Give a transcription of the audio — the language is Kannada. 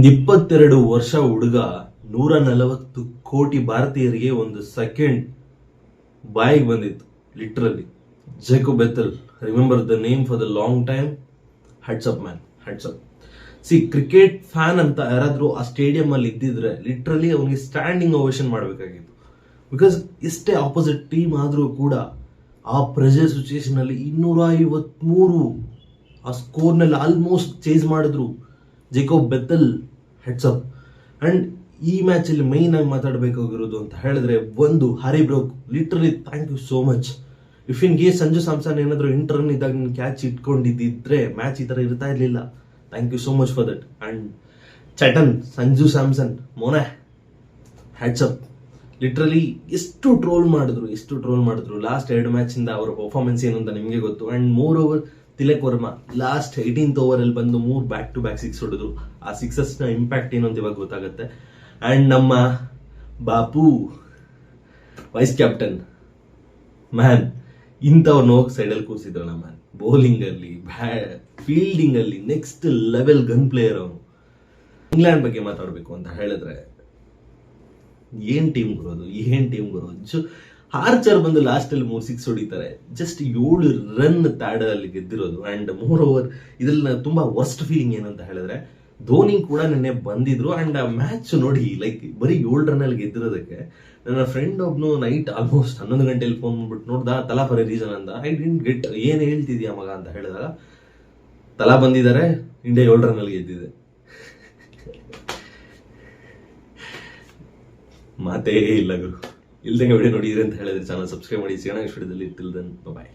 22 ವರ್ಷ ಹುಡುಗ 140 ಕೋಟಿ ಭಾರತೀಯರಿಗೆ ಒಂದು ಸೆಕೆಂಡ್ ಬಾಯಿಗೆ ಬಂದಿತ್ತು. Literally Jacob Bethell, remember the name for the long time. Heads up man, heads up. Cricket fan ಅಂತ ಯಾರಾದ್ರೂ ಆ ಸ್ಟೇಡಿಯಂ ಅಲ್ಲಿ ಇದ್ದಿದ್ರೆ ಲಿಟ್ರಲಿ ಅವನಿಗೆ ಸ್ಟ್ಯಾಂಡಿಂಗ್ ಓವೇಷನ್ ಮಾಡಬೇಕಾಗಿತ್ತು. ಬಿಕಾಸ್ ಇಷ್ಟೇ ಆಪೋಸಿಟ್ ಟೀಮ್ ಆದ್ರೂ ಕೂಡ ಆ ಪ್ರೆಷರ್ ಸಿಚುಯೇಷನ್ ಅಲ್ಲಿ 253 ಆ ಸ್ಕೋರ್ನಲ್ಲಿ ಆಲ್ಮೋಸ್ಟ್ ಚೇಸ್ ಮಾಡಿದ್ರು Jacob Bethell. Heads up. And ಈ ಮ್ಯಾಚ್ ಅಲ್ಲಿ ಮೈನ್ ಆಗಿ ಮಾತಾಡಬೇಕಾಗಿರೋದು ಅಂತ ಹೇಳಿದ್ರೆ, ಒಂದು Harry Brook, literally thank you so much. If in case Sanju Samson ಏನಾದ್ರು ಇಂಟರ್ನ್ ಇದ್ದಾಗ ನೀನು ಕ್ಯಾಚ್ ಇಟ್ಕೊಂಡಿದ್ದಿದ್ರೆ ಮ್ಯಾಚ್ ಈ ತರ ಇರ್ತಾ ಇರ್ಲಿಲ್ಲ. Thank you so much for that. And ಚಟನ್, ಸಂಜು ಸ್ಯಾಮ್ಸನ್, ಮೋನೆ, ಹೆಡ್ಸ್ ಅಪ್. ಲಿಟ್ರಲಿ ಎಷ್ಟು ಟ್ರೋಲ್ ಮಾಡಿದ್ರು ಲಾಸ್ಟ್ 2 ಮ್ಯಾಚ್ ಇಂದ ಅವರ ಪರ್ಫಾರ್ಮೆನ್ಸ್ ಏನು ಅಂತ ನಿಮಗೆ ಗೊತ್ತು. And more over Tilak Varma last 18th over ಅಲ್ಲಿ ಬಂದು 3 ಬ್ಯಾಕ್ ಟು ಬ್ಯಾಕ್ 6 ಹೊಡೆದ್ರು. ಆ 6 ನ ಇಂಪ್ಯಾಕ್ಟ್ ಏನು ಅಂತ ಇವಾಗ ಗೊತ್ತಾಗುತ್ತೆ. ಅಂಡ್ ನಮ್ಮ ಬಾಪು ವೈಸ್ ಕ್ಯಾಪ್ಟನ್ ಮ್ಯಾನ್, ಇಂಥವ್ರನ್ನ ಹೋಗಿ ಸೈಡಲ್ಲಿ ಕೂರಿಸಿದ್ರಲ್ಲ ಮ್ಯಾನ್. ಬೌಲಿಂಗ್ ಅಲ್ಲಿ, ಫೀಲ್ಡಿಂಗ್ ಅಲ್ಲಿ ನೆಕ್ಸ್ಟ್ ಲೆವೆಲ್ ಗನ್ ಪ್ಲೇಯರ್ ಅವನು. ಇಂಗ್ಲೆಂಡ್ ಬಗ್ಗೆ ಮಾತಾಡಬೇಕು ಅಂತ ಹೇಳಿದ್ರೆ, ಏನ್ ಟೀಮ್ ಬರೋದು. ಆರ್ಚರ್ ಬಂದು ಲಾಸ್ಟ್ ಅಲ್ಲಿ 3 6 ಹೊಡಿತಾರೆ. ಜಸ್ಟ್ 7 ರನ್ ಅಲ್ಲಿ ಗೆದ್ದಿರೋದು. ಅಂಡ್ ಮೋರ್ ಓವರ್ ಇದ್ರಲ್ಲಿ ತುಂಬಾ ವರ್ಸ್ಟ್ ಫೀಲಿಂಗ್ ಏನಂತ ಹೇಳಿದ್ರೆ, ಧೋನಿ ಕೂಡ ನಿನ್ನೆ ಬಂದಿದ್ರು. ಅಂಡ್ ಆ ಮ್ಯಾಚ್ ನೋಡಿ, ಲೈಕ್ ಬರೀ 7 ರನ್ ಅಲ್ಲಿ ಗೆದ್ದಿರೋದಕ್ಕೆ ನನ್ನ ಫ್ರೆಂಡ್ ಒಬ್ನು ನೈಟ್ ಆಲ್ಮೋಸ್ಟ್ 11 ಗಂಟೆಲಿ ಫೋನ್ ಮಾಡ್ಬಿಟ್ಟು ನೋಡ್ದ, ತಲಾ ಫಾರ್ ಎ ರೀಸನ್ ಅಂದ. ಐ ಡಿಂಟ್ ಗೆಟ್, ಏನ್ ಹೇಳ್ತಿದ್ಯಾ ಮಗ ಅಂತ ಹೇಳಿದಾಗ, ತಲಾ ಬಂದಿದ್ದಾರೆ, ಇಂಡಿಯಾ 7 ರನ್ ಅಲ್ಲಿ ಗೆದ್ದಿದೆ. ಮಾತೇ ಇಲ್ಲ ಗುರು. ಇಲ್ದಂಗೆ ವಿಡಿಯೋ ನೋಡಿದ್ರಿ ಅಂತ ಹೇಳಿದ್ರೆ ಚಾನಲ್ ಸಬ್ಸ್ಕ್ರೈಬ್ ಮಾಡಿ. ಸಿಗೋಣ ನೆಕ್ಸ್ಟ್ ವಿಡಿಯೋದಲ್ಲಿ. ಟಿಲ್ ದೆನ್ ಬಾಯ್.